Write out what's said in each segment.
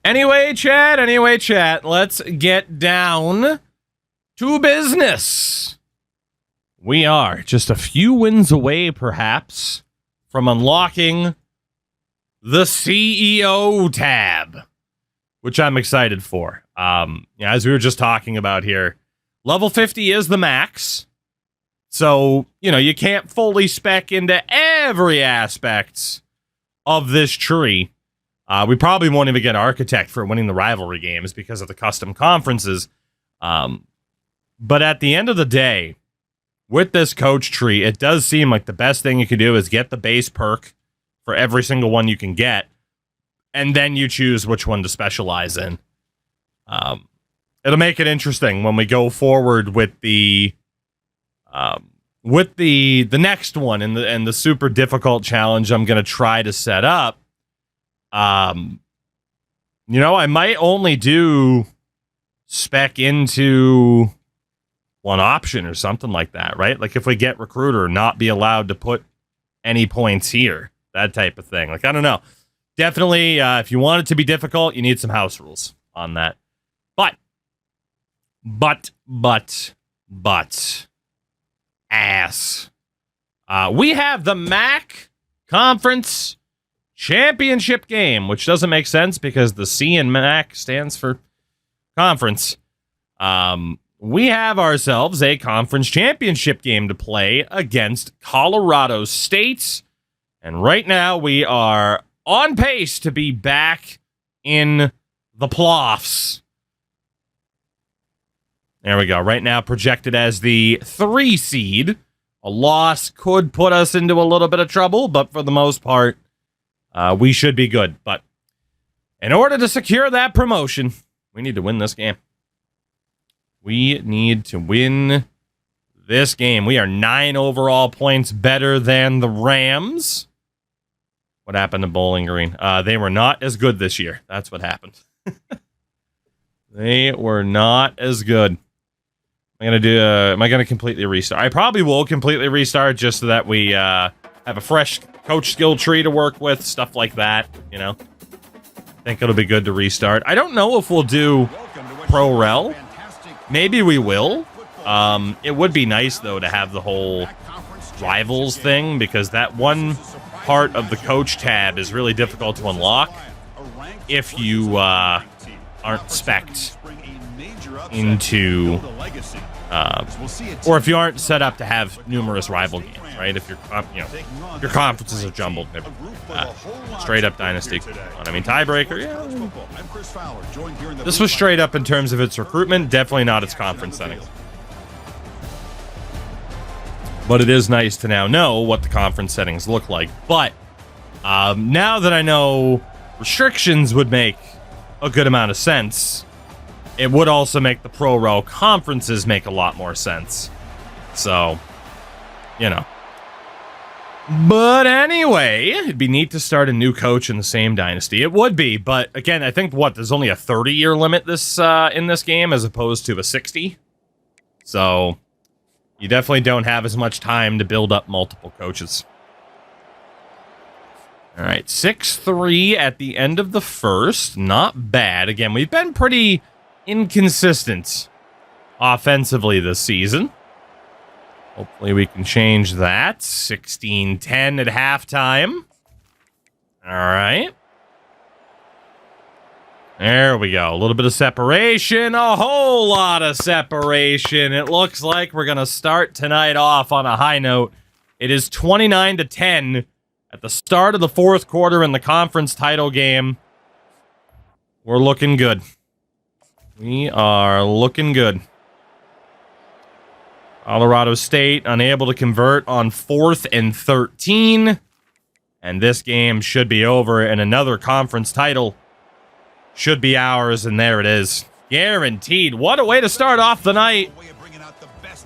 Anyway, chat, let's get down to business. We are just a few wins away, perhaps, from unlocking the CEO tab, which I'm excited for. As we were just talking about here, level 50 is the max. So, you can't fully spec into every aspect of this tree. We probably won't even get Architect for winning the rivalry games because of the custom conferences. But at the end of the day, with this coach tree, it does seem like the best thing you can do is get the base perk for every single one you can get, and then you choose which one to specialize in. It'll make it interesting when we go forward with the next one and the super difficult challenge I'm going to try to set up. I might only do spec into one option or something like that, right? Like if we get recruiter, not be allowed to put any points here, that type of thing. Like, I don't know. Definitely, if you want it to be difficult, you need some house rules on that. But, ass. We have the MAC Conference Championship game, which doesn't make sense because the C in MAC stands for conference. We have ourselves a conference championship game to play against Colorado State. And right now we are on pace to be back in the playoffs. There we go. Right now projected as the 3 seed. A loss could put us into a little bit of trouble, but for the most part, we should be good. But in order to secure that promotion, we need to win this game. We need to win this game. We are 9 overall points better than the Rams. What happened to Bowling Green? They were not as good this year. That's what happened. They were not as good. Am I gonna completely restart? I probably will completely restart just so that we have a fresh coach skill tree to work with, stuff like that. I think it'll be good to restart. I don't know if we'll do Pro Rel. Maybe we will. It would be nice though to have the whole rivals thing, because that one part of the coach tab is really difficult to unlock if you aren't spec'd into or if you aren't set up to have numerous rival games, right? If your conferences are jumbled, straight up Dynasty. Tiebreaker, yeah. This was straight up in terms of its recruitment, definitely not its conference settings. But it is nice to now know what the conference settings look like. But now that I know restrictions would make a good amount of sense, it would also make the Pro Rel conferences make a lot more sense. So, But anyway, it'd be neat to start a new coach in the same dynasty. It would be, but again, I think there's only a 30-year limit in this game as opposed to a 60. So, you definitely don't have as much time to build up multiple coaches. All right, 6-3 at the end of the first. Not bad. Again, we've been pretty inconsistent offensively this season. Hopefully we can change that. 16-10 at halftime. All right. There we go. A little bit of separation. A whole lot of separation. It looks like we're going to start tonight off on a high note. It is 29-10 at the start of the fourth quarter in the conference title game. We're looking good. We are looking good. Colorado State unable to convert on 4th and 13. And this game should be over, and another conference title should be ours, and there it is. Guaranteed. What a way to start off the night.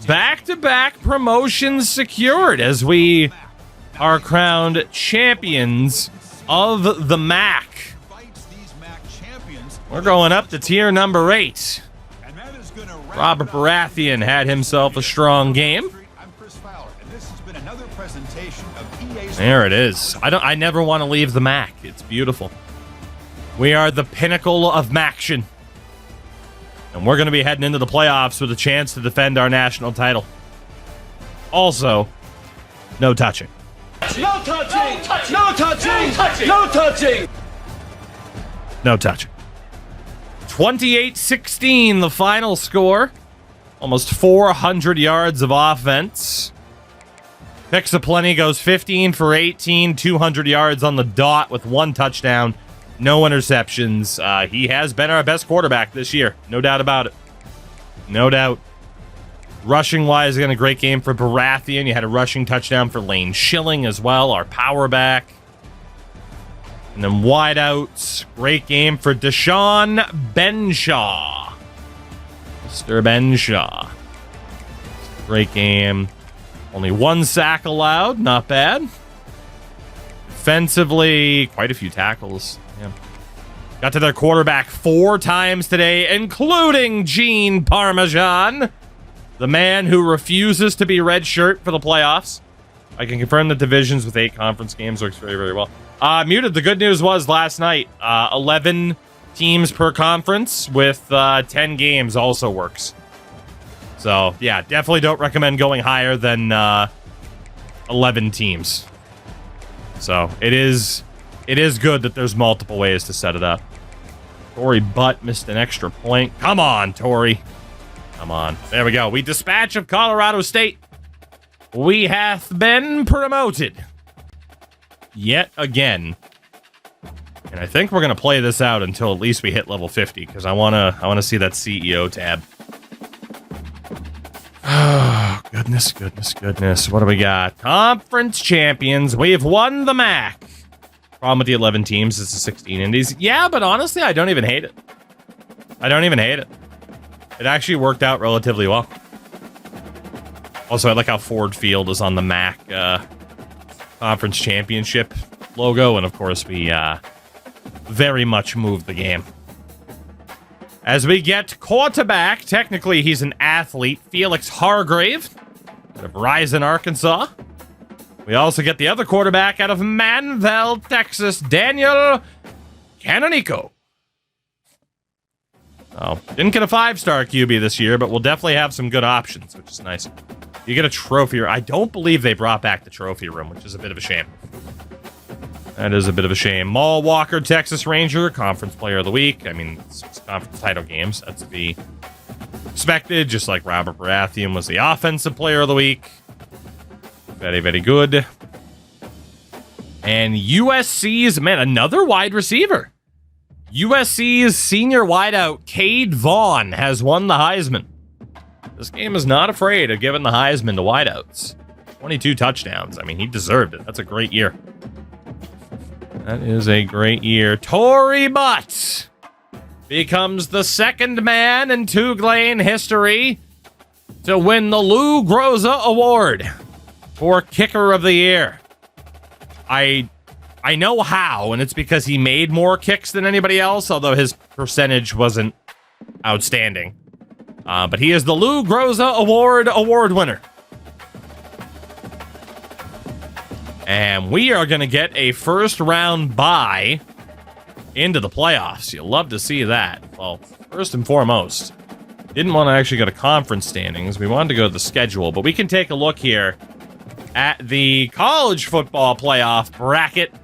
Back-to-back promotions secured as we are crowned champions of the MAC. We're going up to tier number 8. Robert Baratheon had himself a strong game. There it is. I never want to leave the MAC. It's beautiful. We are the pinnacle of Maction. And we're going to be heading into the playoffs with a chance to defend our national title. Also, no touching. No touching! No touching! No touching! No touching. 28-16, the final score. Almost 400 yards of offense. Pixaplenty goes 15 for 18, 200 yards on the dot with 1 touchdown, no interceptions. He has been our best quarterback this year. No doubt about it. No doubt. Rushing-wise, again, a great game for Baratheon. You had a rushing touchdown for Lane Schilling as well, our power back. And then wideouts. Great game for Deshaun Benshaw. Mr. Benshaw. Great game. Only 1 sack allowed. Not bad. Defensively, quite a few tackles. Yeah. Got to their quarterback 4 times today, including Gene Parmesan, the man who refuses to be redshirt for the playoffs. I can confirm that divisions with 8 conference games works very, very well. Muted, the good news was last night, 11 teams per conference with 10 games also works. So, yeah, definitely don't recommend going higher than 11 teams. So, it is good that there's multiple ways to set it up. Torrey Butt missed an extra point. Come on, Torrey. Come on. There we go. We dispatch of Colorado State. We hath been promoted. Yet again. And I think we're going to play this out until at least we hit level 50, because I want to see that CEO tab. Oh, goodness, goodness, goodness. What do we got? Conference champions. We've won the MAC. Problem with the 11 teams is the 16 indies. Yeah, but honestly, I don't even hate it. I don't even hate it. It actually worked out relatively well. Also, I like how Ford Field is on the MAC Conference Championship logo. And of course, we very much moved the game. As we get quarterback, technically he's an athlete, Felix Hargrave out of Risen, Arkansas. We also get the other quarterback out of Manvel, Texas, Daniel Canonico. Oh, didn't get a 5-star QB this year, but we'll definitely have some good options, which is nice. You get a trophy. I don't believe they brought back the trophy room, which is a bit of a shame. That is a bit of a shame. Maul Walker, Texas Ranger, Conference Player of the Week. I mean, it's conference title games. That's to be expected, just like Robert Baratheon was the Offensive Player of the Week. Very, very good. And USC's, man, another wide receiver. USC's senior wideout, Cade Vaughn, has won the Heisman. This game is not afraid of giving the Heisman to wideouts. 22 touchdowns. I mean, he deserved it. That's a great year. That is a great year. Torrey Butt becomes the second man in TOUGLANE history to win the Lou Groza Award for Kicker of the Year. I know how, and it's because he made more kicks than anybody else, although his percentage wasn't outstanding. But he is the Lou Groza award winner. And we are going to get a first-round bye into the playoffs. You'll love to see that. Well, first and foremost, didn't want to actually go to conference standings. We wanted to go to the schedule, but we can take a look here at the college football playoff bracket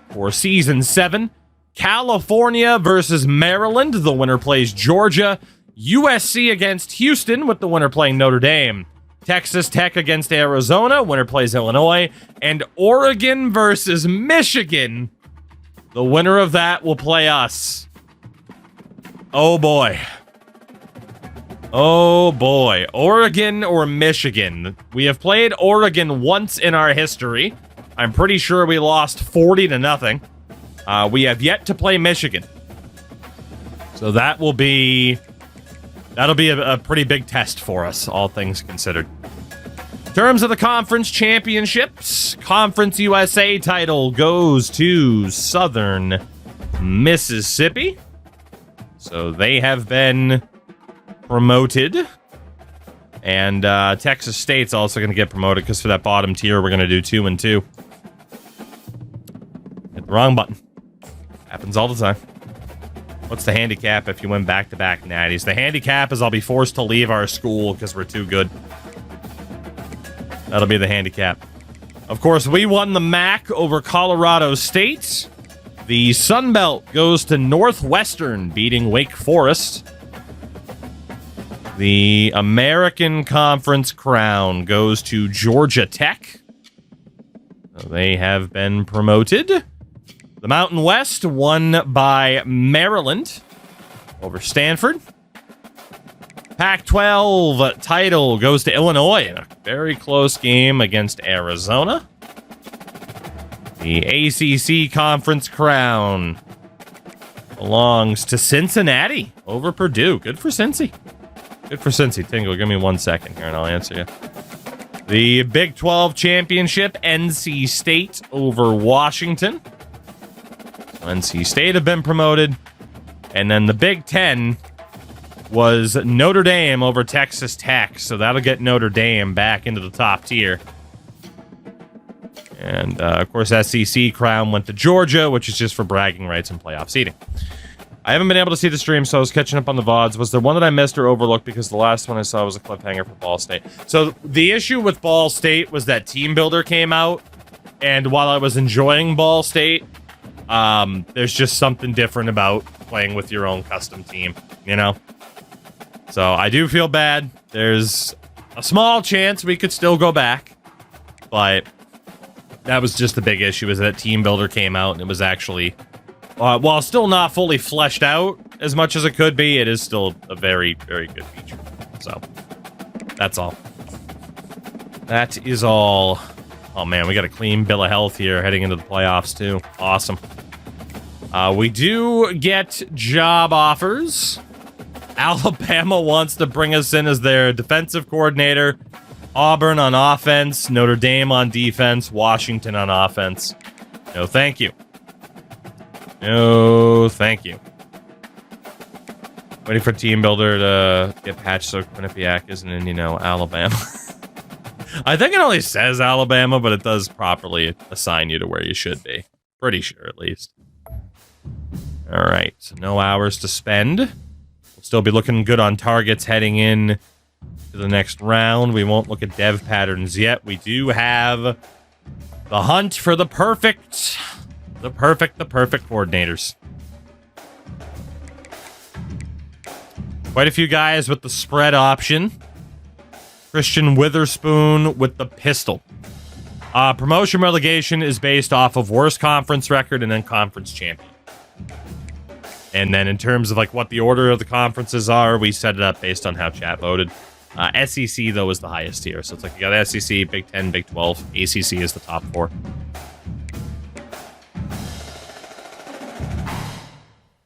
for Season 7. California versus Maryland. The winner plays Georgia. USC against Houston, with the winner playing Notre Dame. Texas Tech against Arizona. Winner plays Illinois. And Oregon versus Michigan. The winner of that will play us. Oh, boy. Oh, boy. Oregon or Michigan. We have played Oregon once in our history. I'm pretty sure we lost 40-0. We have yet to play Michigan. So that'll be a pretty big test for us, all things considered. In terms of the conference championships, Conference USA title goes to Southern Mississippi. So they have been promoted. And Texas State's also going to get promoted, because for that bottom tier, we're going to do 2 and 2. Hit the wrong button. Happens all the time. What's the handicap if you win back-to-back natties? The handicap is I'll be forced to leave our school because we're too good. That'll be the handicap. Of course, we won the MAC over Colorado State. The Sun Belt goes to Northwestern, beating Wake Forest. The American Conference crown goes to Georgia Tech. They have been promoted. The Mountain West won by Maryland over Stanford. Pac-12 title goes to Illinois in a very close game against Arizona. The ACC Conference crown belongs to Cincinnati over Purdue. Good for Cincy. Good for Cincy. Tingle, give me 1 second here and I'll answer you. The Big 12 championship, NC State over Washington. So NC State have been promoted. And then the Big 10 was Notre Dame over Texas Tech. So that'll get Notre Dame back into the top tier. And, of course, SEC crown went to Georgia, which is just for bragging rights and playoff seeding. I haven't been able to see the stream, so I was catching up on the VODs. Was there one that I missed or overlooked? Because the last one I saw was a cliffhanger for Ball State. So the issue with Ball State was that TeamBuilder came out, and while I was enjoying Ball State, there's just something different about playing with your own custom team, you know? So I do feel bad. There's a small chance we could still go back, but that was just the big issue, is that TeamBuilder came out and it was actually... while still not fully fleshed out as much as it could be, it is still a very, very good feature. So, that's all. That is all. Oh man, we got a clean bill of health here heading into the playoffs too. Awesome. We do get job offers. Alabama wants to bring us in as their defensive coordinator. Auburn on offense. Notre Dame on defense. Washington on offense. No, thank you. No, thank you. Waiting for TeamBuilder to get patched so Quinnipiac isn't in, Alabama. I think it only says Alabama, but it does properly assign you to where you should be. Pretty sure, at least. All right, so no hours to spend. We'll still be looking good on targets heading in to the next round. We won't look at dev patterns yet. We do have the hunt for the perfect coordinators. Quite a few guys with the spread option. Christian Witherspoon with the pistol. Promotion relegation is based off of worst conference record and then conference champion. And then in terms of what the order of the conferences are, we set it up based on how chat voted. SEC, though, is the highest tier. So it's you got SEC, Big 10, Big 12. ACC is the top 4.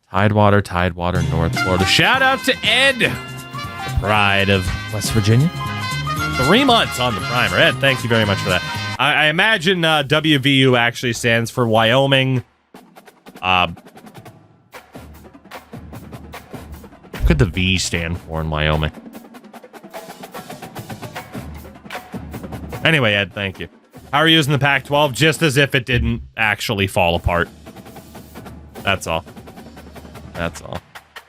Tidewater, North Florida. Shout out to Ed, the pride of West Virginia. 3 months on the primer. Ed, thank you very much for that. I imagine WVU actually stands for Wyoming. What could the V stand for in Wyoming? Anyway, Ed, thank you. How are you using the Pac-12? Just as if it didn't actually fall apart. That's all. That's all.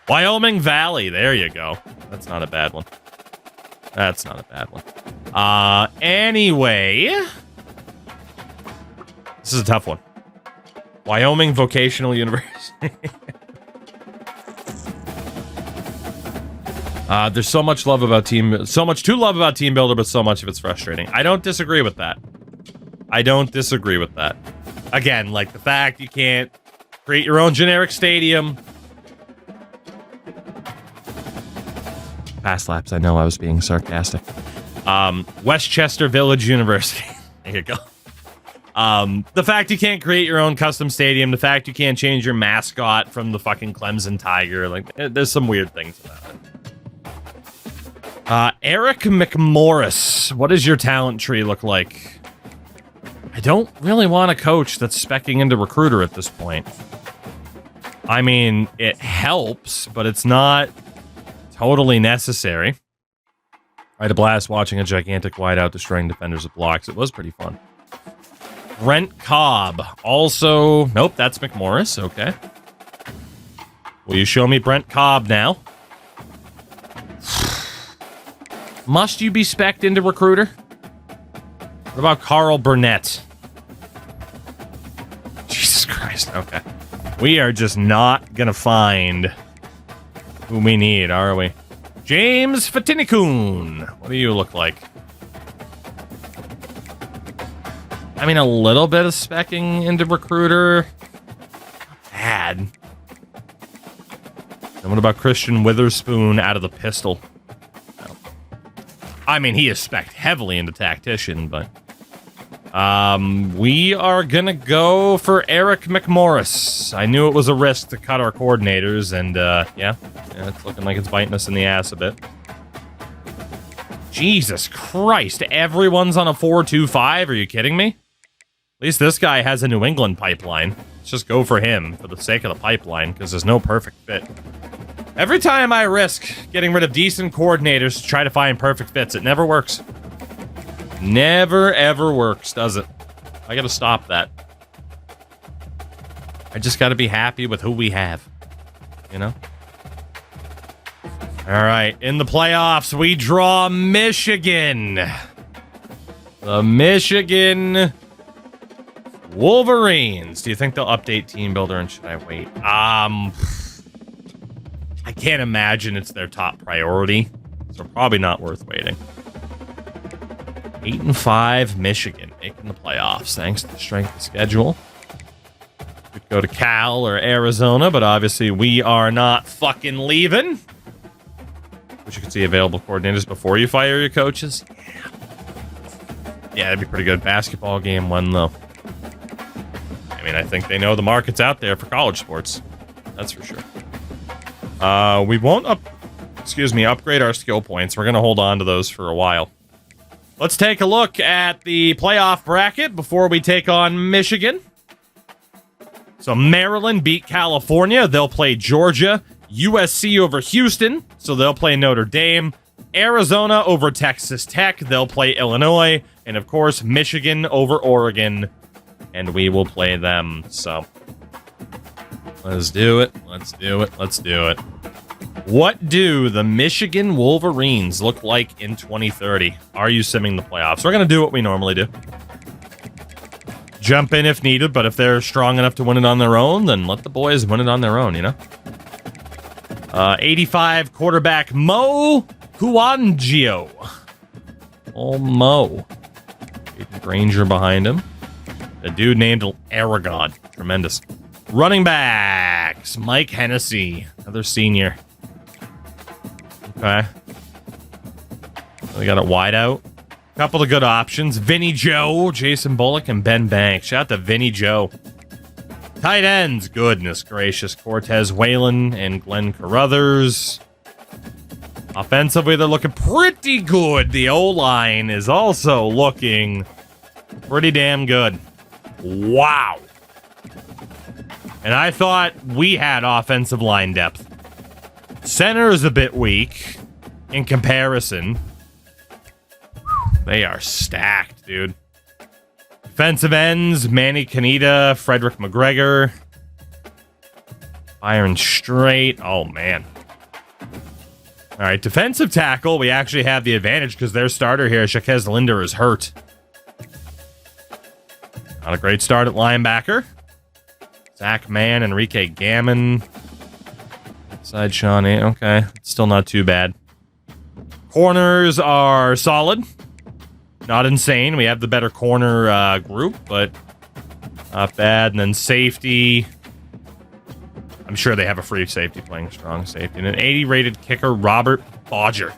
Wyoming Valley. There you go. That's not a bad one. That's not a bad one. Anyway. This is a tough one. Wyoming Vocational University. There's so much love about so much to love about TeamBuilder, but so much of it's frustrating. I don't disagree with that. Again, the fact you can't create your own generic stadium. Past laps, I know I was being sarcastic. Westchester Village University. There you go. The fact you can't create your own custom stadium, the fact you can't change your mascot from the fucking Clemson Tiger, there's some weird things about it. Eric McMorris, what does your talent tree look like? I don't really want a coach that's speccing into recruiter at this point. I mean, it helps, but it's not totally necessary. I had a blast watching a gigantic wideout destroying defenders with blocks. It was pretty fun. Brent Cobb. Also, nope, that's McMorris. Okay. Will you show me Brent Cobb now? Must you be spec'd into recruiter? What about Carl Burnett? Jesus Christ, okay. We are just not gonna find who we need, are we? James Fatinikun. What do you look like? I mean, a little bit of specking into recruiter. Not bad. And what about Christian Witherspoon out of the pistol? No. I mean, he is spec'd heavily into tactician, but... we are gonna go for Eric McMorris. I knew it was a risk to cut our coordinators, and, yeah, it's looking like it's biting us in the ass a bit. Jesus Christ, everyone's on a 4-2-5? Are you kidding me? At least this guy has a New England pipeline. Let's just go for him for the sake of the pipeline, because there's no perfect fit. Every time I risk getting rid of decent coordinators to try to find perfect fits, it never works. Never, ever works, does it? I gotta stop that. I just gotta be happy with who we have. You know? Alright, in the playoffs, we draw Michigan. The Michigan Wolverines. Do you think they'll update TeamBuilder, and should I wait? I can't imagine it's their top priority, so probably not worth waiting. 8-5 Michigan making the playoffs thanks to the strength of schedule. Could go to Cal or Arizona, but obviously we are not fucking leaving. Wish you could see available coordinators before you fire your coaches. Yeah, that'd be pretty good. Basketball game 1 though. I mean, I think they know the market's out there for college sports. That's for sure. We won't upgrade our skill points. We're gonna hold on to those for a while. Let's take a look at the playoff bracket before we take on Michigan. So Maryland beat California. They'll play Georgia. USC over Houston. So they'll play Notre Dame. Arizona over Texas Tech. They'll play Illinois. And of course, Michigan over Oregon. And we will play them. So let's do it. Let's do it. Let's do it. What do the Michigan Wolverines look like in 2030? Are you simming the playoffs? We're going to do what we normally do. Jump in if needed, but if they're strong enough to win it on their own, then let the boys win it on their own, you know? 85 quarterback Mo Huangio. Oh, Mo. Aiden Granger behind him. A dude named Aragon. Tremendous. Running backs. Mike Hennessy. Another senior. Okay. We got it wide out. Couple of good options. Vinny Joe, Jason Bullock, and Ben Banks. Shout out to Vinny Joe. Tight ends. Goodness gracious. Cortez Whalen and Glenn Carruthers. Offensively, they're looking pretty good. The O-line is also looking pretty damn good. Wow. And I thought we had offensive line depth. Center is a bit weak in comparison. They are stacked, dude. Defensive ends, Manny Kaneda, Frederick McGregor. Byron Strait. Oh, man. All right, defensive tackle. We actually have the advantage because their starter here, Shaquez Linder, is hurt. Not a great start at linebacker. Zach Mann, Enrique Gammon. Side Shawnee. Okay. Still not too bad. Corners are solid. Not insane. We have the better corner group, but not bad. And then safety. I'm sure they have a free safety playing strong safety. And an 80 rated kicker, Robert Bodger.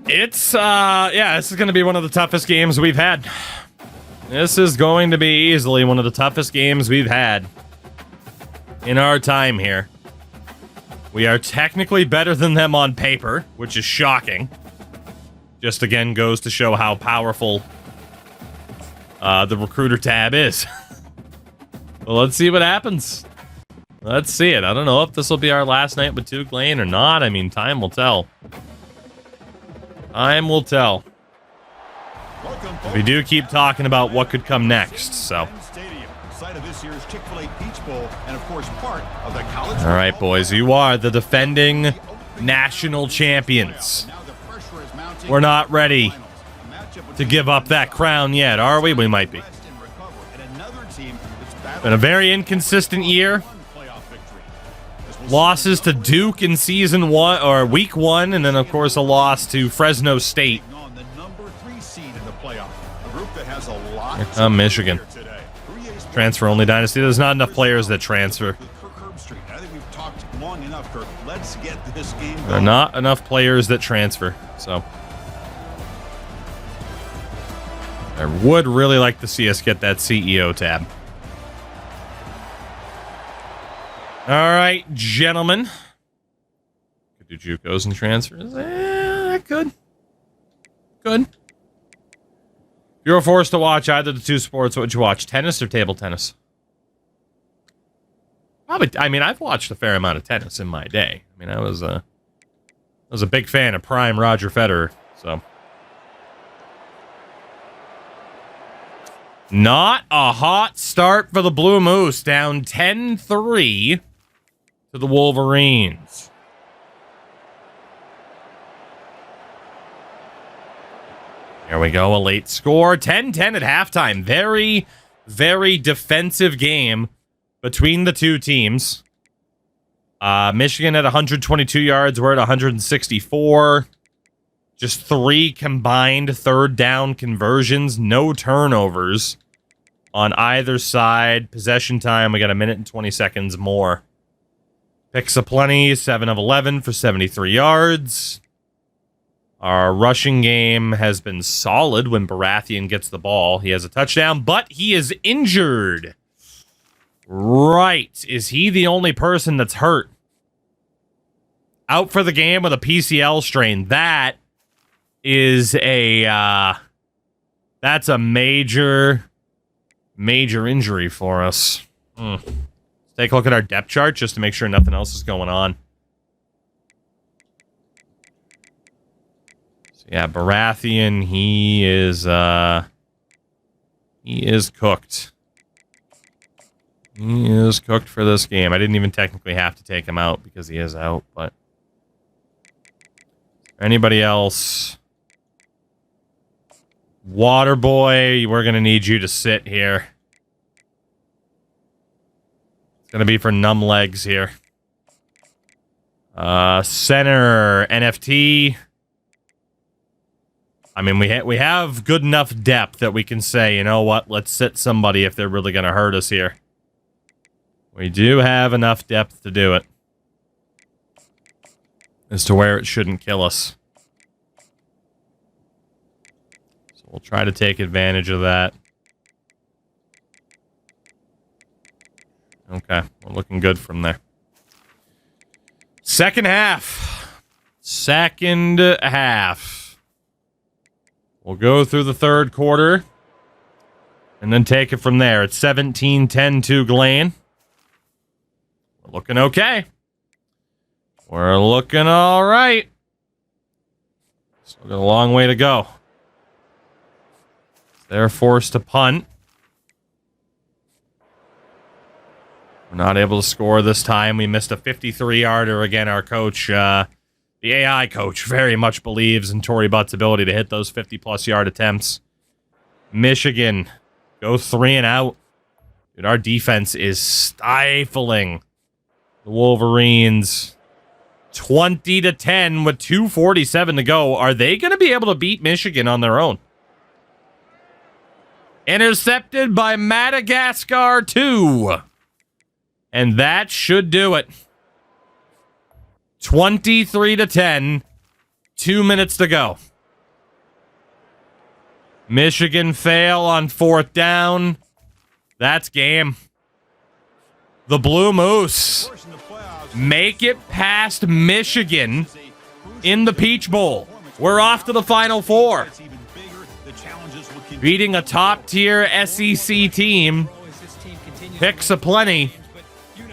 It's, yeah, this is going to be one of the toughest games we've had. This is going to be easily one of the toughest games we've had in our time here. We are technically better than them on paper, which is shocking. Just again goes to show how powerful the recruiter tab is. Well, let's see what happens. Let's see it. I don't know if this will be our last night with TOUGLANE or not. I mean, time will tell. Time will tell. We do keep talking about what could come next, so site of this year's Chick-fil-A Peach Bowl, and of course part of the college. All right, boys, you are the defending national champions. We're not ready to give up that crown yet, are we? We might be. Been a very inconsistent year. Losses to Duke in season 1 or week 1, and then of course a loss to Fresno State. Here come Michigan. Transfer only dynasty. There's not enough players that transfer. There are not enough players that transfer. So I would really like to see us get that CEO tab. All right, gentlemen. Could do JUCOs and transfers. Good. Good. If you were forced to watch either of the two sports, what would you watch? Tennis or table tennis? Probably. I mean, I've watched a fair amount of tennis in my day. I mean, I was a big fan of prime Roger Federer. So, not a hot start for the Blue Moose. Down 10-3 to the Wolverines. There we go, a late score. 10-10 at halftime. Very, very defensive game between the two teams. Michigan at 122 yards. We're at 164. Just 3 combined third down conversions. No turnovers on either side. Possession time, we got 1 minute and 20 seconds more. Picks aplenty, 7 of 11 for 73 yards. Our rushing game has been solid when Baratheon gets the ball. He has a touchdown, but he is injured. Right. Is he the only person that's hurt? Out for the game with a PCL strain. That is that's a major injury for us. Let's take a look at our depth chart just to make sure nothing else is going on. Yeah, Baratheon, he is cooked. He is cooked for this game. I didn't even technically have to take him out because he is out, but anybody else? Waterboy, we're going to need you to sit here. It's going to be for numb legs here. Center, NFT. I mean, we have good enough depth that we can say, you know what, let's sit somebody if they're really going to hurt us here. We do have enough depth to do it. As to where it shouldn't kill us. So we'll try to take advantage of that. Okay, we're looking good from there. Second half. Second half. We'll go through the third quarter and then take it from there. It's 17-10 TOUGLANE. We're looking okay. We're looking all right. Still got a long way to go. They're forced to punt. We're not able to score this time. We missed a 53-yarder. Again, our coach... the AI coach very much believes in Torrey Butt's ability to hit those 50-plus yard attempts. Michigan go 3 and out. Dude, our defense is stifling the Wolverines. 20-10 with 2:47 to go. Are they going to be able to beat Michigan on their own? Intercepted by Madagascar 2. And that should do it. 23-10. 2 minutes to go. Michigan fail on 4th down. That's game. The Blue Moose make it past Michigan in the Peach Bowl. We're off to the Final Four. Beating a top-tier SEC team. Picks aplenty.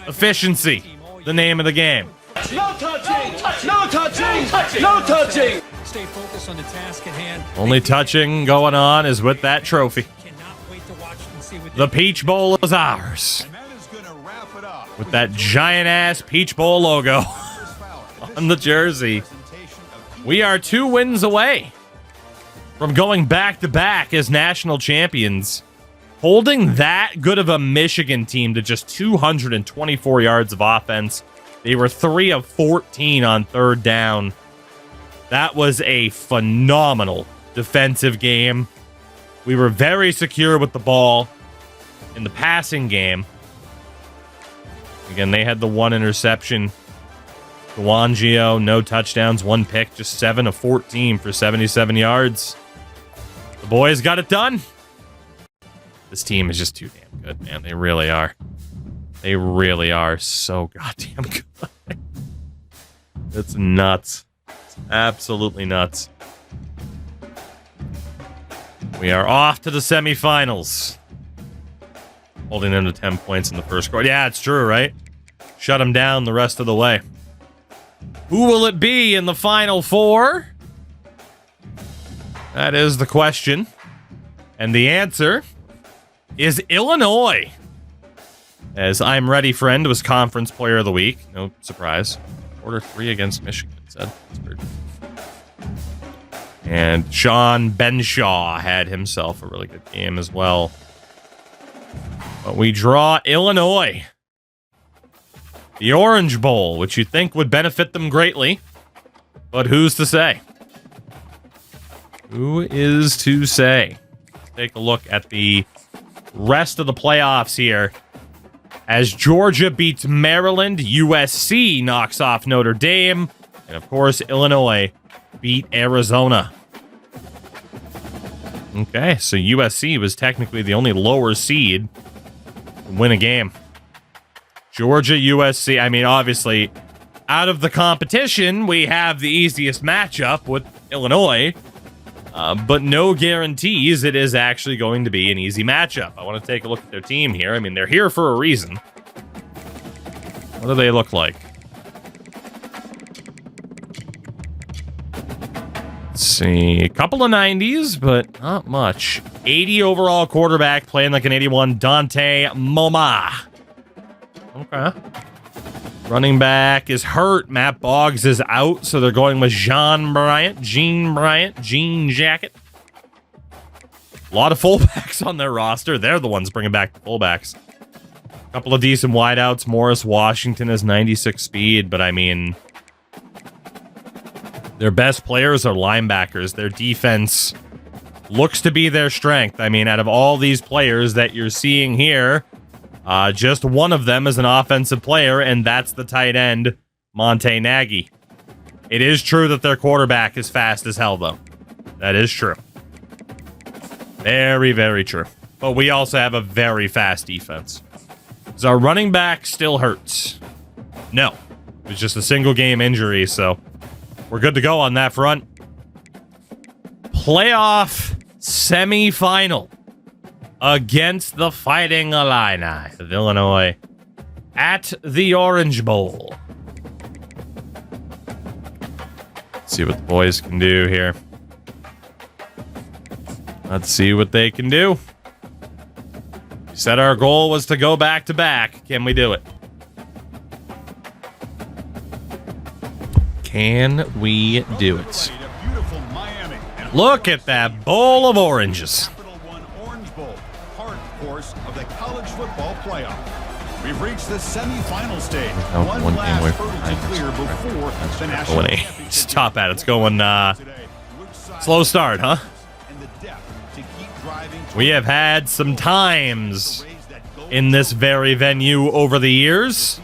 Efficiency. The name of the game. No touching! No touching! No touching! Stay focused on the task at hand. Only touching going on is with that trophy. Cannot wait to watch and see The Peach Bowl is ours. And that is going to wrap it up With that giant-ass Peach Bowl logo on the jersey. We are 2 wins away from going back-to-back as national champions. Holding that good of a Michigan team to just 224 yards of offense. They were 3 of 14 on 3rd down. That was a phenomenal defensive game. We were very secure with the ball in the passing game. Again, they had the 1 interception. Gawangio, no touchdowns, 1 pick, just 7 of 14 for 77 yards. The boys got it done. This team is just too damn good, man. They really are. They really are so goddamn good. It's nuts. It's absolutely nuts. We are off to the semifinals. Holding them to 10 points in the first quarter. Yeah, it's true, right? Shut them down the rest of the way. Who will it be in the Final Four? That is the question. And the answer is Illinois. As I'm Ready Friend was Conference Player of the Week. No surprise. Quarter 3 against Michigan, it said. That's weird. And Sean Benshaw had himself a really good game as well. But we draw Illinois. The Orange Bowl, which you'd think would benefit them greatly. But who's to say? Who is to say? Take a look at the rest of the playoffs here. As Georgia beats Maryland, USC knocks off Notre Dame, and of course, Illinois beat Arizona. Okay, so USC was technically the only lower seed to win a game. Georgia, USC, I mean, obviously, out of the competition, we have the easiest matchup with Illinois, but no guarantees it is actually going to be an easy matchup. I want to take a look at their team here. I mean, they're here for a reason. What do they look like? Let's see. A couple of 90s, but not much. 80 overall quarterback, playing like an 81, Dante Moma. Okay. Running back is hurt. Matt Boggs is out, so they're going with Gene Bryant, Gene Jacket. A lot of fullbacks on their roster. They're the ones bringing back the fullbacks. A couple of decent wideouts. Morris Washington has 96 speed, but I mean, their best players are linebackers. Their defense looks to be their strength. I mean, out of all these players that you're seeing here, just one of them is an offensive player, and that's the tight end, Monte Nagy. It is true that their quarterback is fast as hell, though. That is true. Very, very true. But we also have a very fast defense. Is our running back still hurts? No. It was just a single game injury, so we're good to go on that front. Playoff semifinal against the Fighting Illini of Illinois at the Orange Bowl. Let's see what the boys can do here. Let's see what they can do. We said our goal was to go back-to-back. Can we do it? Can we do it? Look at that bowl of oranges. We've reached the semi-final stage. Oh, one game away from hurdle to clear before the national championship. Stop at it. It's going slow start, huh? We have had some times in this very venue over the years,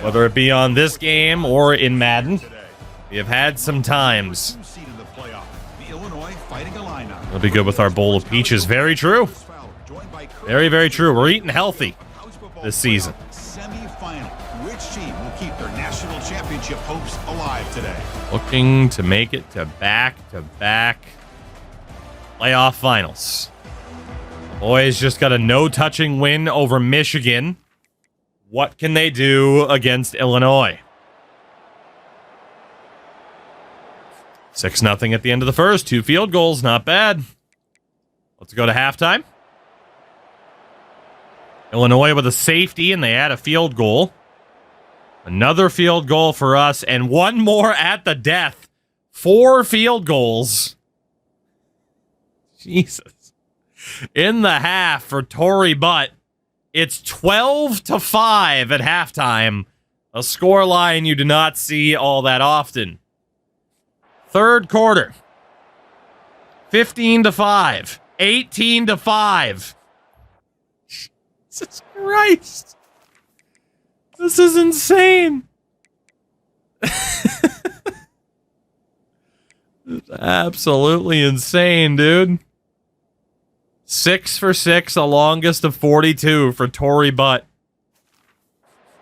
whether it be on this game or in Madden. We have had some times. It'll be good with our bowl of peaches. Very true. Very, very true. We're eating healthy this season. Semi-final. Which team will keep their national championship hopes alive today? Looking to make it to back-to-back playoff finals. The boys just got a no-touching win over Michigan. What can they do against Illinois? 6-0 at the end of the first. 2 field goals. Not bad. Let's go to halftime. Illinois with a safety, and they add a field goal. Another field goal for us, and one more at the death. 4 field goals. Jesus. In the half for Torrey Butt. It's 12-5 at halftime. A scoreline you do not see all that often. Third quarter. 15-5. 18-5. Jesus Christ. This is insane. It's absolutely insane, dude. 6 for 6, the longest of 42 for Torrey Butt.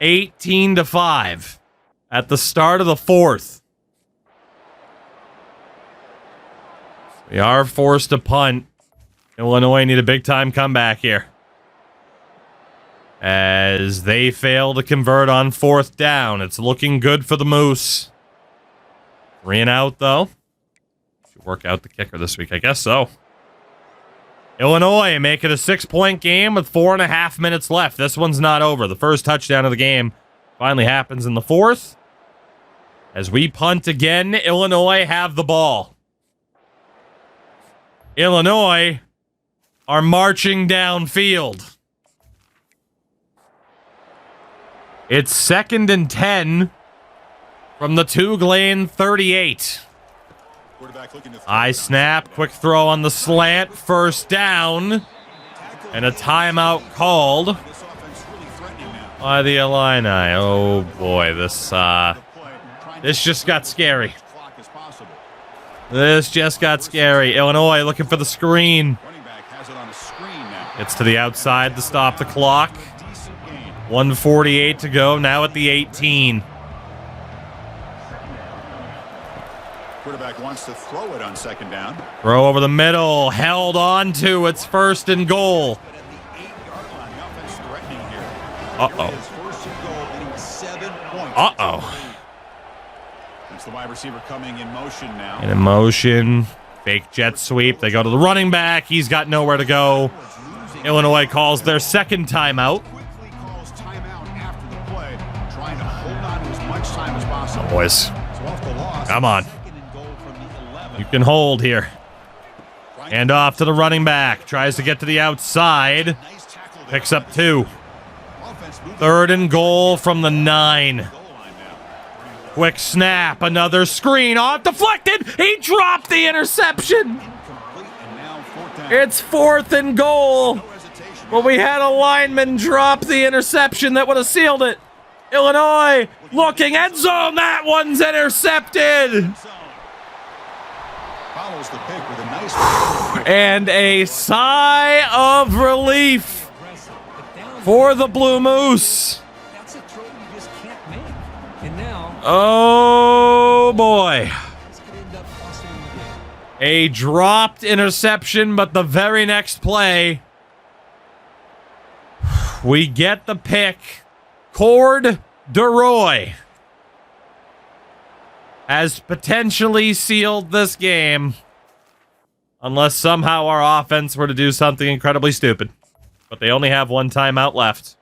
18-5 at the start of the fourth. We are forced to punt. Illinois need a big-time comeback here, as they fail to convert on fourth down. It's looking good for the Moose. 3 and out, though. Should work out the kicker this week, I guess so. Illinois make it a 6-point game with 4.5 minutes left. This one's not over. The first touchdown of the game finally happens in the fourth. As we punt again, Illinois have the ball. Illinois are marching downfield. It's 2nd and 10 from the TOUGLANE 38. High snap, quick throw on the slant, first down, and a timeout called by the Illini. Oh boy, this just got scary. This just got scary. Illinois looking for the screen. It's to the outside to stop the clock. 1:48 to go, now at the 18. Quarterback wants to throw it on 2nd down. Throw over the middle, held on to. It's 1st and goal. It's the wide receiver coming in motion now. In motion, fake jet sweep. They go to the running back. He's got nowhere to go. Illinois calls their second timeout. Quickly calls timeout after the play, trying to hold on to as much time as possible. Boys, So off the loss, come on. 2nd and goal from the 11. You can hold here. Hand off to the running back. Tries to get to the outside. Nice tackle there. Picks up 2. Offense moving 3rd and goal from the 9. goal line now. Quick snap. Another screen. Off deflected. He dropped the interception. Incomplete, and now 4th down. It's 4th and goal. No hesitation. But we had a lineman drop the interception that would have sealed it. Illinois looking end zone. That one's intercepted. Follows the pick with a nice And a sigh of relief for the Blue Moose. That's a throw you just can't make. And now, Oh boy. this could end up costing him the game. A dropped interception, but the very next play, we get the pick. Cord DeRoy has potentially sealed this game, unless somehow our offense were to do something incredibly stupid. But they only have 1 timeout left.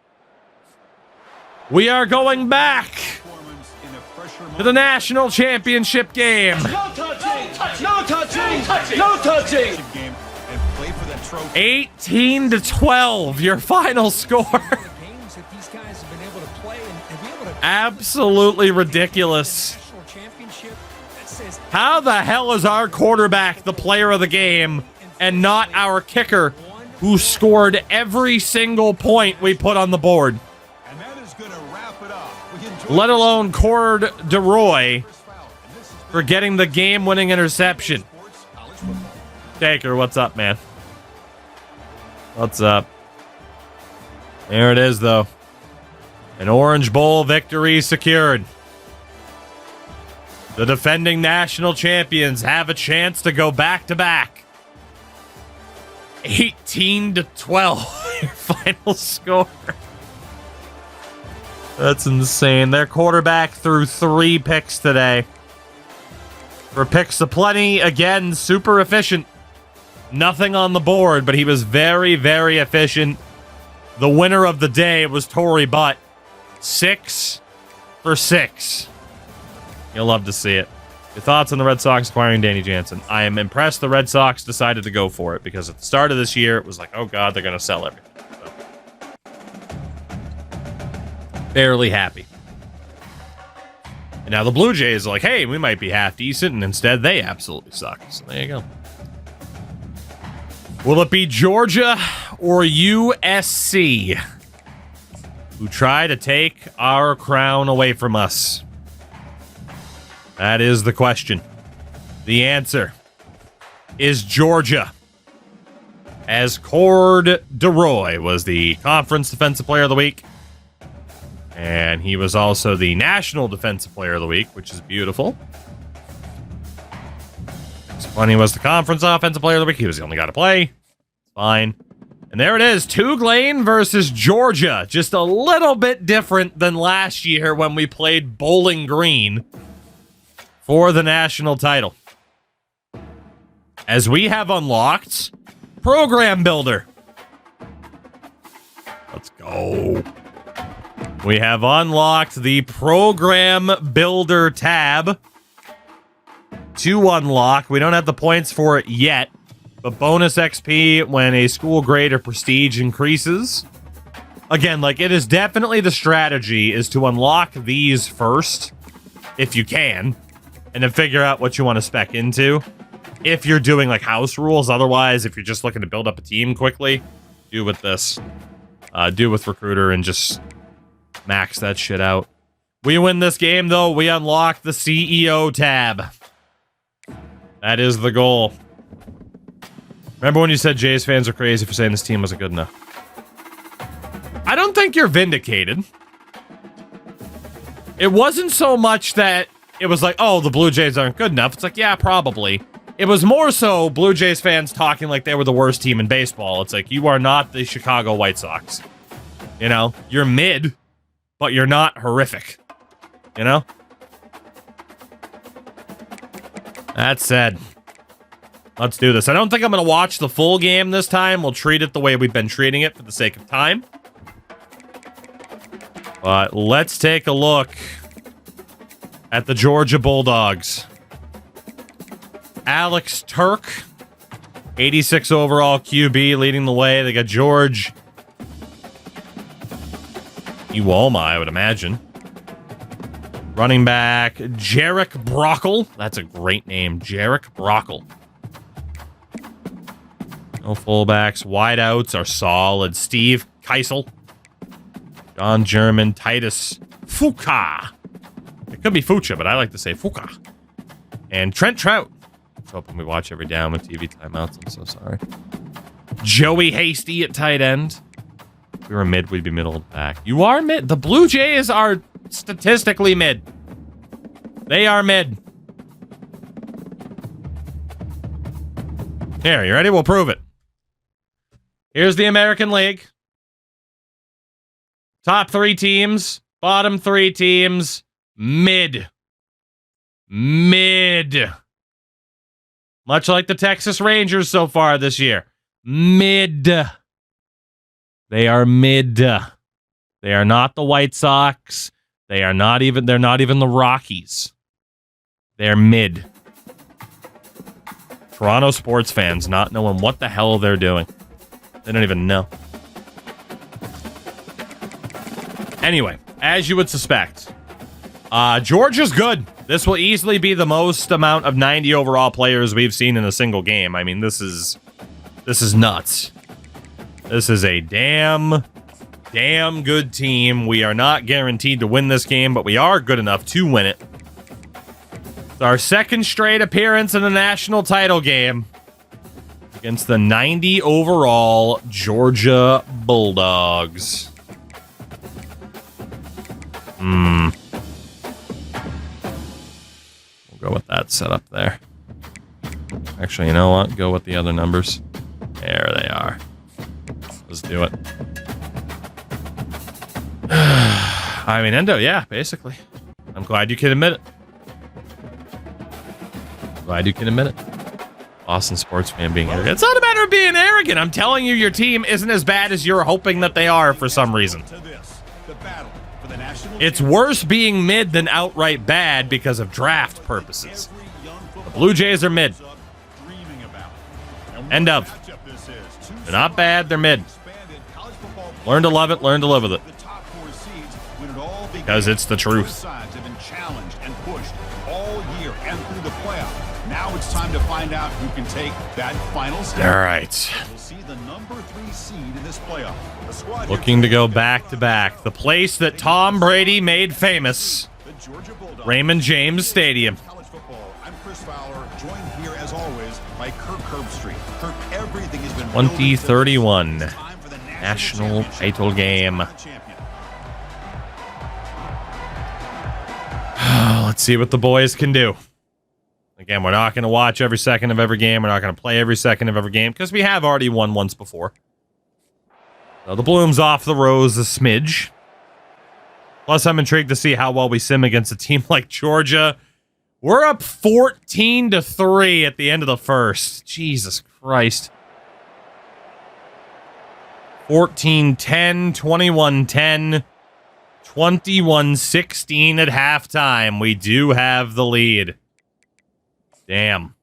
We are going back performance in a pressure to the national championship game. No touching! No touching! No touching! game and play for that trophy. 18-12, your final score. Games that these guys have been able to play and be able to Absolutely ridiculous. national championship. That says How the hell is our quarterback the player of the game and not our kicker, who scored every single point we put on the board? And that is going to wrap it up. We enjoyed Let alone Cord DeRoy this foul. And this has been for getting the game-winning interception. sports college football. Taker, what's up, man? What's up? There it is, though. An Orange Bowl victory secured. The defending national champions have a chance to go back-to-back. 18-12, your final score. That's insane. Their quarterback threw 3 picks today. For picks aplenty, again, super efficient. Nothing on the board, but he was very, very efficient. The winner of the day was Tory Butt. 6 for 6. You'll love to see it. Your thoughts on the Red Sox acquiring Danny Jansen? I am impressed the Red Sox decided to go for it because at the start of this year, it was like, oh God, they're going to sell everything. So, fairly happy. And now the Blue Jays are like, hey, we might be half decent, and instead they absolutely suck. So there you go. Will it be Georgia or USC who try to take our crown away from us? That is the question. The answer is Georgia. As Cord DeRoy was the Conference Defensive Player of the Week. And he was also the National Defensive Player of the Week, which is beautiful. When he was the Conference Offensive Player of the Week, he was the only guy to play. It's fine. And there it is, TOUGLANE versus Georgia. Just a little bit different than last year when we played Bowling Green for the national title. As we have unlocked Program Builder. Let's go. We have unlocked the Program Builder tab to unlock. We don't have the points for it yet, but bonus XP when a school grade or prestige increases. Again, like, it is definitely the strategy is to unlock these first, if you can, and then figure out what you want to spec into. If you're doing, like, house rules, otherwise, if you're just looking to build up a team quickly, do with this. Do with Recruiter and just max that shit out. We win this game, though, we unlock the CEO tab. That is the goal. Remember when you said Jays fans are crazy for saying this team wasn't good enough? I don't think you're vindicated. It wasn't so much that it was like, oh, the Blue Jays aren't good enough. It's like, yeah, probably. It was more so Blue Jays fans talking like they were the worst team in baseball. It's like, you are not the Chicago White Sox. You know, you're mid, but you're not horrific. You know? That said, let's do this. I don't think I'm going to watch the full game this time. We'll treat it the way we've been treating it for the sake of time. But let's take a look at the Georgia Bulldogs. Alex Turk, 86 overall QB, leading the way. They got George Iwoma, I would imagine. Running back, Jarek Brockle. That's a great name, Jarek Brockle. No fullbacks. Wideouts are solid. Steve Keisel. John German. Titus Fuka. It could be Fucha, but I like to say Fuka. And Trent Trout. Let's hope we watch every down with TV timeouts. I'm so sorry. Joey Hasty at tight end. If we were mid, we'd be middle back. You are mid. The Blue Jays are statistically mid. They are mid. Here, you ready? We'll prove it. Here's the American League. Top 3 teams. Bottom 3 teams. Mid. Mid. Much like the Texas Rangers so far this year. Mid. They are mid. They are not the White Sox. They're not even the Rockies. They're mid. Toronto sports fans not knowing what the hell they're doing. They don't even know. Anyway, as you would suspect, Georgia's good. This will easily be the most amount of 90 overall players we've seen in a single game. I mean, this is nuts. This is a damn good team. We are not guaranteed to win this game, but we are good enough to win it. It's our second straight appearance in the national title game against the 90 overall Georgia Bulldogs. We'll go with that setup there. Actually, you know what? Go with the other numbers. There they are. Let's do it. I mean, Endo, yeah, basically. I'm glad you can admit it. Glad you can admit it. Boston sports fan being arrogant. It's not a matter of being arrogant. I'm telling you, your team isn't as bad as you're hoping that they are for some reason. It's worse being mid than outright bad because of draft purposes. The Blue Jays are mid. End of. They're not bad, they're mid. Learn to love it, learn to live with it. Because it's the truth. Now it's time to find out who can take that final step. All right. We'll see the number 3 seed in this playoff. The squad Looking to go back to back. The place that Tom Brady made famous. Raymond James Stadium. College football. I'm Chris Fowler, joined here as always by Kirk Herbstreit. Kirk, everything has been 2031 national title game. Let's see what the boys can do. Again, we're not going to watch every second of every game. We're not going to play every second of every game because we have already won once before. So the bloom's off the rose a smidge. Plus, I'm intrigued to see how well we sim against a team like Georgia. We're up 14-3 at the end of the first. Jesus Christ. 14-10, 21-10, 21-16 at halftime. We do have the lead. Damn.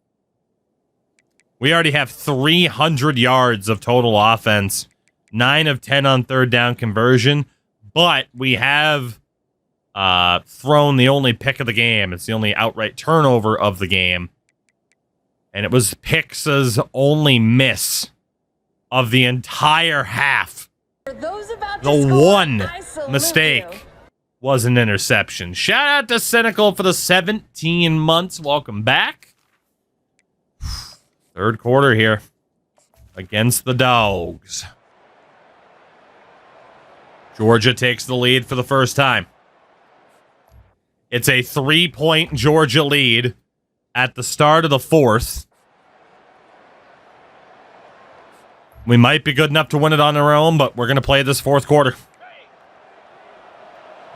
We already have 300 yards of total offense. 9 of 10 on third down conversion. But we have thrown the only pick of the game. It's the only outright turnover of the game. And it was Pixa's only miss of the entire half. The one mistake was an interception. Shout out to Cynical for the 17 months. Welcome back. Third quarter here against the Dogs. Georgia takes the lead for the first time. It's a 3-point Georgia lead at the start of the fourth. We might be good enough to win it on our own, but we're going to play this fourth quarter.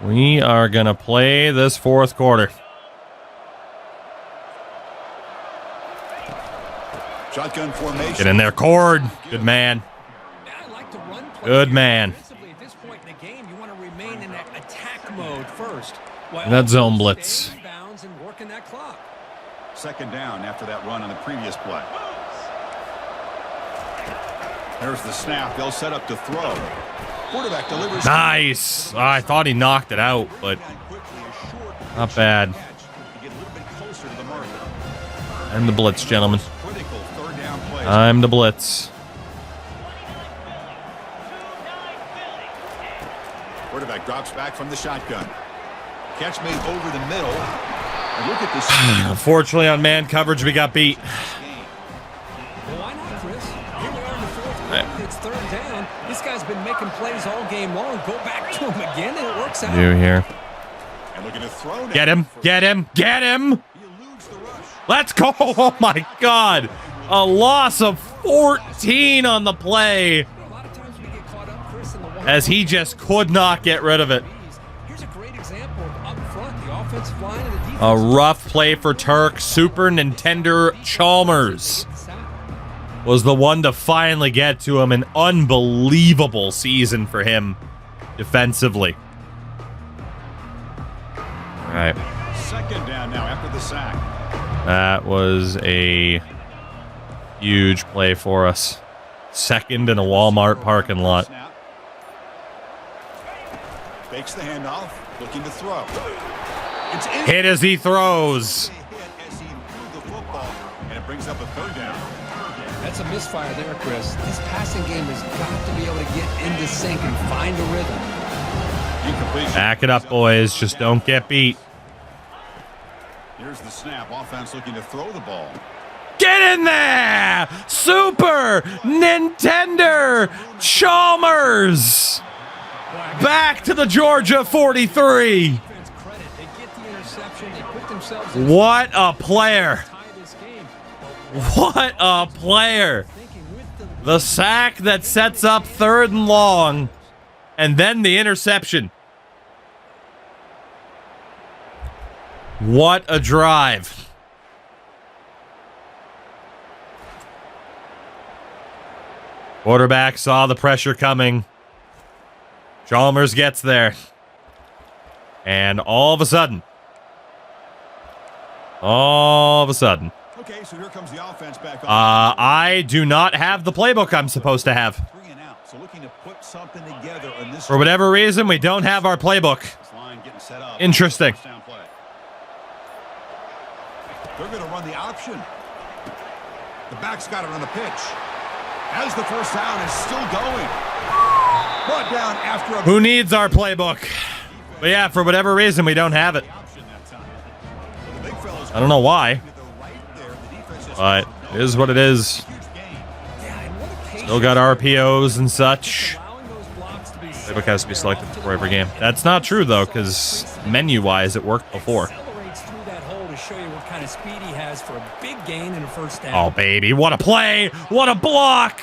We are going to play this fourth quarter. Shotgun formation. Get in there, Cord. Good man. Good man. At this point in the game, you want to remain in that attack mode first. That zone blitz. And working that clock. Second down after that run on the previous play. There's the snap. They'll set up to throw. Quarterback delivers. Nice. I thought he knocked it out, but not bad. I'm the blitz, gentlemen. I'm the blitz. Quarterback drops back from the shotgun. Catch made over the middle. And look at this. Unfortunately, on man coverage, we got beat. Why not, Chris? Here we are in the fourth quarter. It's third down. This guy's been making plays all game long. Go back to him again, and it works out. You here? And looking to throw. Get him! Get him! Get him! Let's go! Oh my God! A loss of 14 on the play. As he just could not get rid of it. Here's a great example of up front, the offensive line and the defense. A rough play for Turk. Super Nintendo Chalmers was the one to finally get to him. An unbelievable season for him defensively. All right. Second down now after the sack. That was a huge play for us. Second in a Walmart parking lot. Fakes the handoff, looking to throw. Hit as he throws. And it brings up a third down. That's a misfire there, Chris. This passing game has got to be able to get into sync and find a rhythm. Incompletion. Back it up, boys. Just don't get beat. Here's the snap. Offense looking to throw the ball. Get in there! Super Nintendo Chalmers! Back to the Georgia 43. What a player. What a player. The sack that sets up third and long, and then the interception. What a drive. Quarterback saw the pressure coming. Chalmers gets there. And all of a sudden. Okay, so here comes the offense back on. I do not have the playbook I'm supposed to have. 3 and out. So looking to put something together on this. For whatever reason, we don't have our playbook. This line getting set up. Interesting. First down play. They're going to run the option. The back's got it on the pitch. As the first down is still going. Brought down after a... Who needs our playbook? But yeah, for whatever reason, we don't have it. I don't know why. But it is what it is. Still got RPOs and such. Playbook has to be selected before every game. That's not true, though, because menu-wise, it worked before. Oh, baby. What a play. What a block.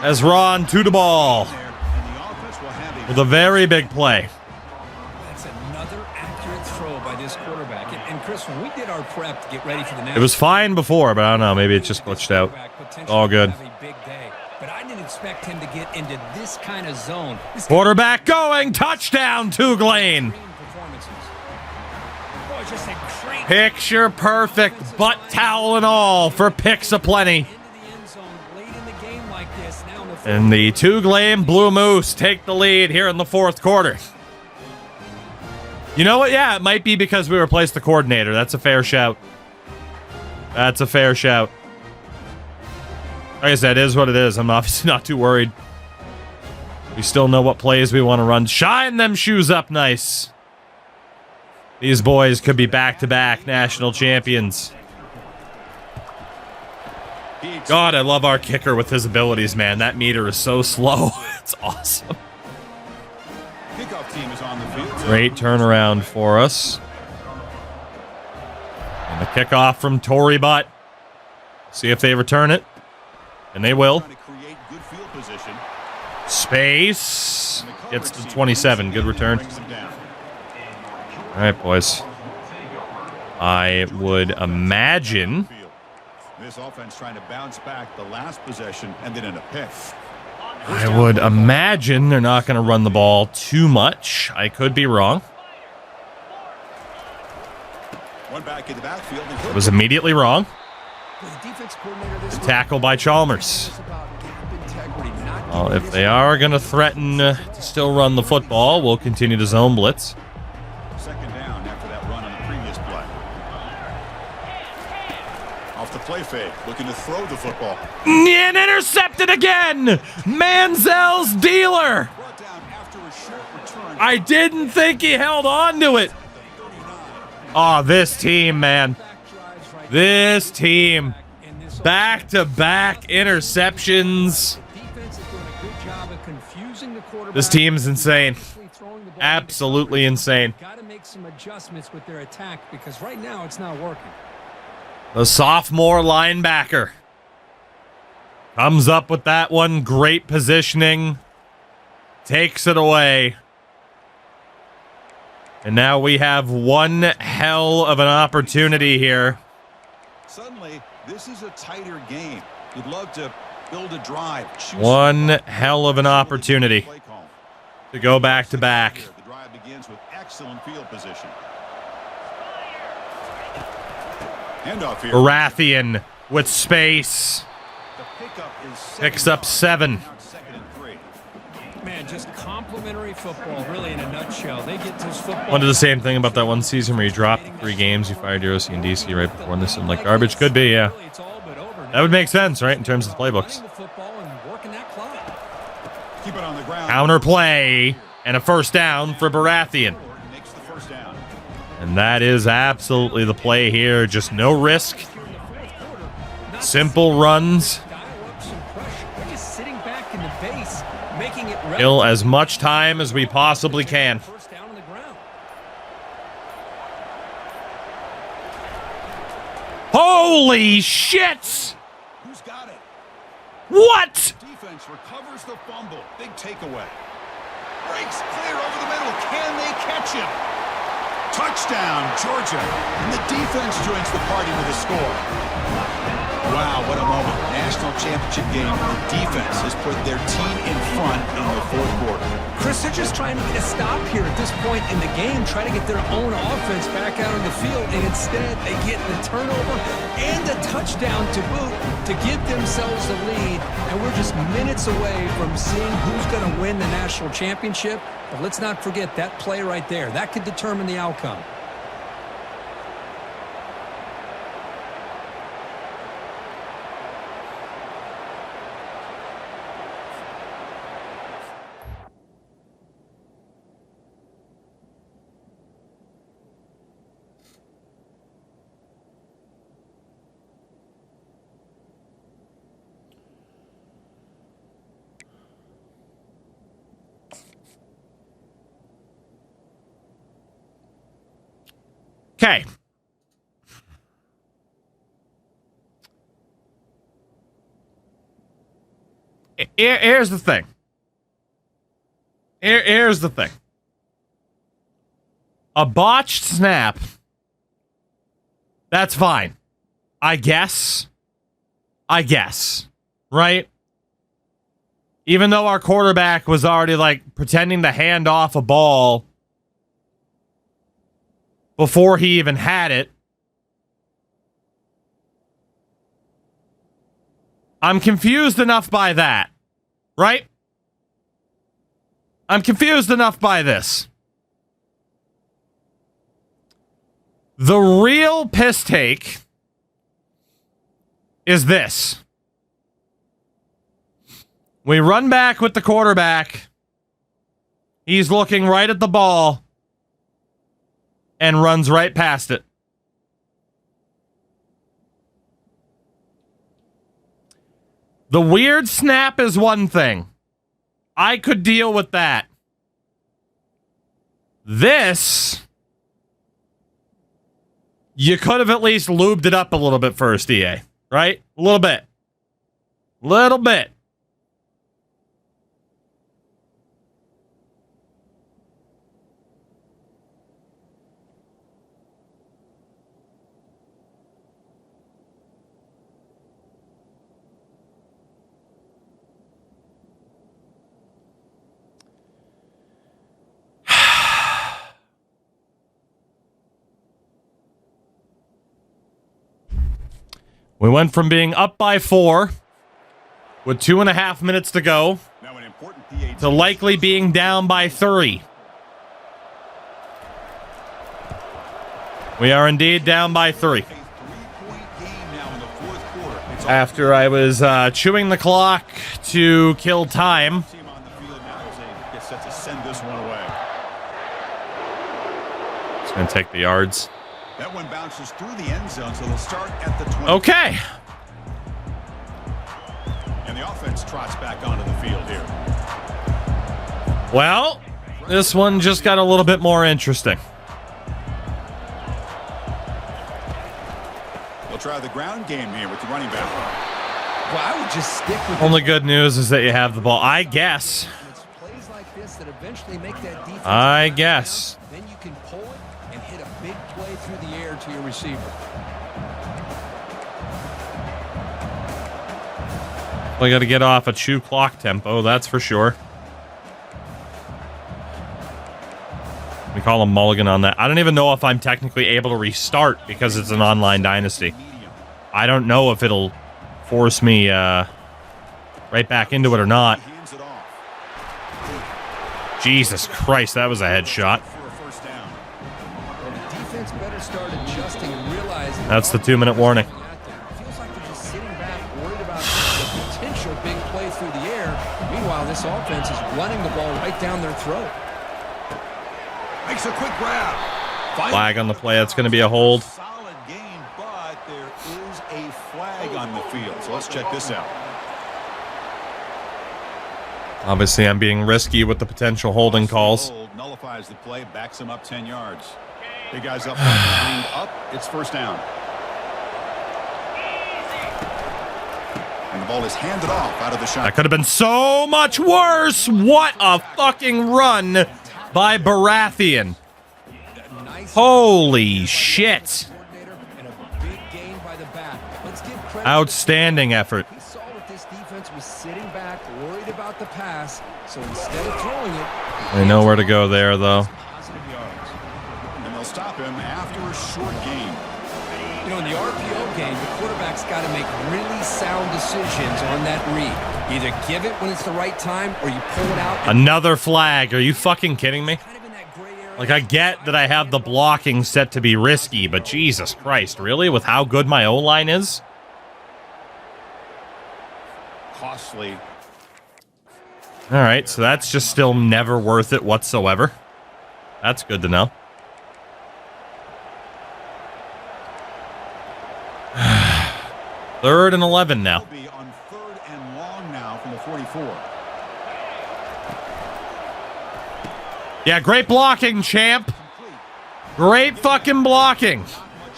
As Ron to the ball. With a very big play. That's another accurate throw by this quarterback. And Chris, when we did our prep to get ready for the next... It was fine before, but I don't know. Maybe it just glitched out. All good. But I didn't expect him to get into this kind of zone. Quarterback going. Touchdown, TOUGLANE. Picture perfect, butt towel and all for picks aplenty. And the TOUGLANE Blue Moose take the lead here in the fourth quarter. You know what? Yeah, it might be because we replaced the coordinator. That's a fair shout. That's a fair shout. Like I said, it is what it is. I'm obviously not too worried. We still know what plays we want to run. Shine them shoes up nice. These boys could be back-to-back national champions. God, I love our kicker with his abilities, man. That meter is so slow. It's awesome. Kickoff team is on the field. Great turnaround for us. And the kickoff from Torrey Butt. See if they return it. And they will. Space. Gets to 27. Good return. All right, boys. I would imagine... This offense trying to bounce back the last possession and then in a pick. I would imagine they're not going to run the ball too much. I could be wrong. One back in the backfield. It was immediately wrong. Tackle by Chalmers. Well, if they are going to threaten to still run the football, we'll continue to zone blitz. Second down after that run on the previous play. Off the play fake, looking to throw the football. And intercepted again! Manziel's dealer! I didn't think he held on to it. Oh, this team, man. This team. Back-to-back interceptions. This team's insane. Absolutely insane. Got to make some adjustments with their attack because right now it's not working. The sophomore linebacker comes up with that one. Great positioning. Takes it away. And now we have one hell of an opportunity here. Suddenly, this is a tighter game. You'd love to build a drive. One hell of an opportunity to go back to back. The drive begins with excellent field position. Handoff here. Baratheon with space. The pickup is Picks up 7. Second and 3. Man, just complimentary football, really, in a nutshell. They get this football. Wonder the same thing about that one season where you dropped 3 games, you fired your OC and DC right before, and this seemed like garbage. Could be, yeah. That would make sense, right, in terms of the playbooks. Keep it on the ground. Counter play and a first down for Baratheon. Makes the first down. And that is absolutely the play here. Just no risk. Simple runs. Kill as much time as we possibly can. Holy shit! Who's got it? What? Defense recovers the fumble. Big takeaway. Breaks clear over the middle. Can they catch him? Touchdown, Georgia. And the defense joins the party with a score. Wow, what a moment. National championship game. The defense has put their team in front in the fourth quarter. Chris, they're just trying to get a stop here at this point in the game, trying to get their own offense back out on the field, and instead they get the turnover and the touchdown to boot to give themselves the lead, and we're just minutes away from seeing who's going to win the national championship. But let's not forget that play right there. That could determine the outcome. Okay. Here's the thing. Here's the thing. A botched snap. That's fine. I guess. Right? Even though our quarterback was already like pretending to hand off a ball before he even had it. I'm confused enough by that, right? I'm confused enough by this. The real piss take is this. We run back with the quarterback. He's looking right at the ball and runs right past it. The weird snap is one thing. I could deal with that. This, you could have at least lubed it up a little bit first, EA. Right? A little bit. Little bit. We went from being up by 4 with 2.5 minutes to go to likely being down by 3. We are indeed down by 3. After I was chewing the clock to kill time. It's going to take the yards. That one bounces through the end zone, so they'll start at the 20. Okay. And the offense trots back onto the field here. Well, this one just got a little bit more interesting. They'll try the ground game here with the running back. Well, I would just stick with Only good news is that you have the ball. I guess. It's plays like this that eventually make that defense. I guess. Then you can pull it and hit a big play through the air to your receiver. We got to get off a chew clock tempo, that's for sure. We call him Mulligan on that. I don't even know if I'm technically able to restart because it's an online Dynasty. I don't know if it'll force me right back into it or not. Jesus Christ, that was a headshot. That's the 2-minute warning. Feels like they're just sitting back, worried about the potential big play through the air. Meanwhile, this offense is running the ball right down their throat. Makes a quick grab. Flag on the play. That's going to be a hold. Solid game, but there is a flag on the field. So let's check this out. Obviously, I'm being risky with the potential holding calls. Nullifies the play, backs him up 10 yards. Big guys up, cleaned up. It's first down. And the ball is handed off out of the shot. That could have been so much worse. What a fucking run by Baratheon. Holy shit. Outstanding effort. He saw that this defense was sitting back, worried about the pass, so instead of throwing it, They know where to go there, though. Positive yards. And they'll stop him after a short gain. you know, in the RPO game, the quarterback's got to make really sound decisions on that read. Either give it when it's the right time, or you pull it out. Another flag. Are you fucking kidding me? Kind of in that gray area. Like, I get that I have the blocking set to be risky, but Jesus Christ, really? With how good my O-line is? Costly. All right, so that's just still never worth it whatsoever. That's good to know. Third and 11 now. Will be on 3rd and long now from the 44. Yeah, great blocking, champ. Great fucking blocking.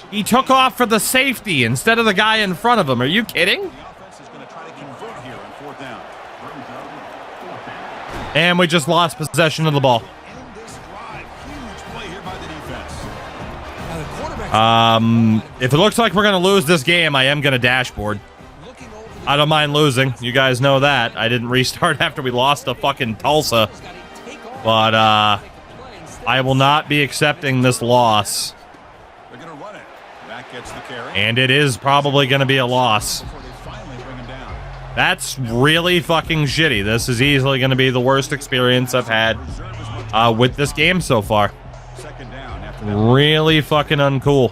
He took off for the safety instead of the guy in front of him. Are you kidding? The offense is going to try to convert here on 4th down. And we just lost possession of the ball. End this drive. Huge play here by the defense. Now the quarterback's If it looks like we're going to lose this game, I am going to dashboard. looking over the I don't mind losing. You guys know that. I didn't restart after we lost to fucking Tulsa. gotta take off, But, make a play instead. I will not be accepting this loss. They're going to run it. That gets the carry. And it is probably going to be a loss. Before they finally bring him down. That's really fucking shitty. This is easily going to be the worst experience I've had with this game so far. 2nd down after that. Really fucking uncool.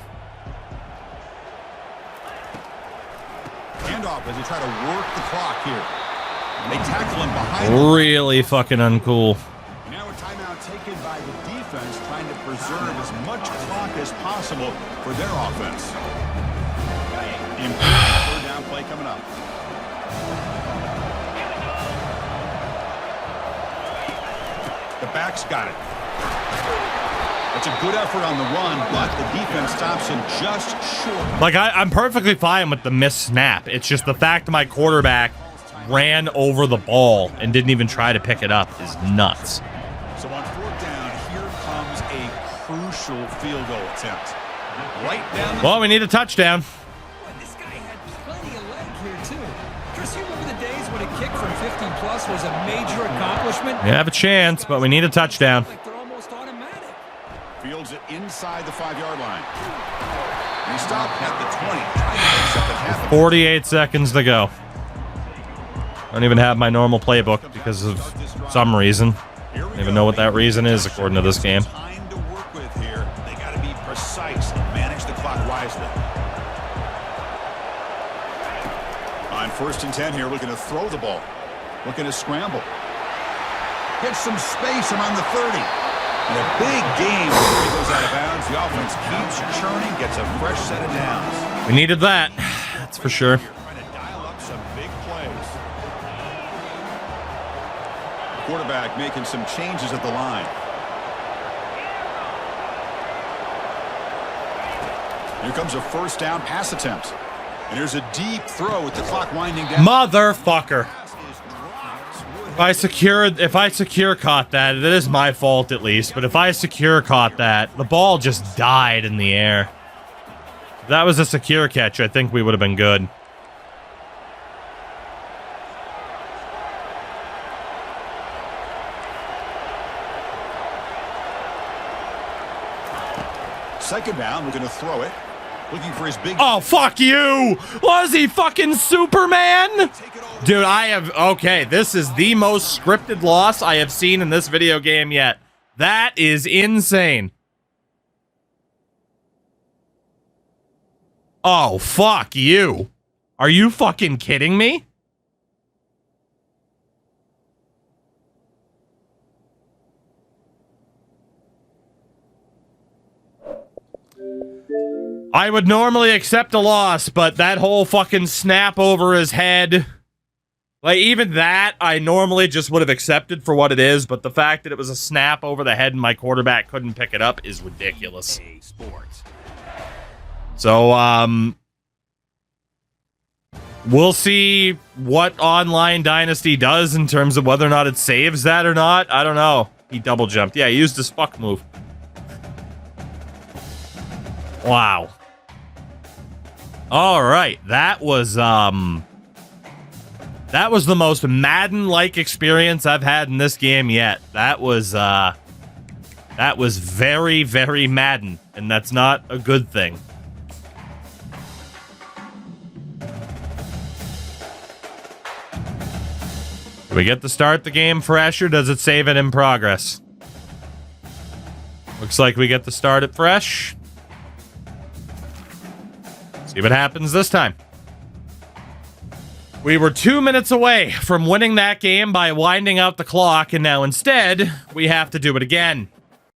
Handoff as they try to work the clock here. And they tackle him behind him. Really fucking uncool. Now a timeout taken by the defense, trying to preserve as much clock as possible for their offense. Important 3rd down play coming up. The back's got it. It's a good effort on the run, but the defense stops him just short. Like, I'm perfectly fine with the missed snap. It's just the fact that my quarterback ran over the ball and didn't even try to pick it up is nuts. So on 4th down, here comes a crucial field goal attempt. Right down the Well, we need a touchdown. Boy, this guy had plenty of leg here, too. Chris, you remember the days when a kick from 50-plus was a major accomplishment? We have a chance, but we need a touchdown. Like they're almost automatic. Fields it inside the 5-yard line. And he stopped at the 20. Trying to make something happen. 48 seconds to go. I don't even have my normal playbook because of some reason. I don't even know what that reason is according to this game. Time to work with here. They got to be precise and manage the clock wisely. On 1st and 10 here, looking to throw the ball. Looking to scramble. Gets some space around the 30. And a big game before he goes out of bounds. The offense keeps churning, gets a fresh set of downs. We needed that. That's for sure. Trying to dial up some big plays. Quarterback making some changes at the line. Here comes a 1st down pass attempt. And there's a deep throw with the clock winding down. Motherfucker. Pass is dropped. If I secure caught that, it is my fault at least, but if I secure caught that, the ball just died in the air. If that was a secure catch, I think we would have been good. Second down, we're going to throw it. Looking for his big... Oh, fuck you! Was he fucking Superman? Take it over. Dude, okay, this is the most scripted loss I have seen in this video game yet. That is insane. Oh, fuck you. Are you fucking kidding me? I would normally accept a loss, but that whole fucking snap over his head, like, even that, I normally just would have accepted for what it is, but the fact that it was a snap over the head and my quarterback couldn't pick it up is ridiculous. So, we'll see what online Dynasty does in terms of whether or not it saves that or not. I don't know. He double jumped. Yeah, he used his fuck move. Wow. All right, that was the most Madden-like experience I've had in this game yet. That was very, very Madden, and that's not a good thing. Do we get to start the game fresh, or does it save it in progress? Looks like we get to start it fresh. See what happens this time. We were 2 minutes away from winning that game by winding out the clock, and now instead, we have to do it again.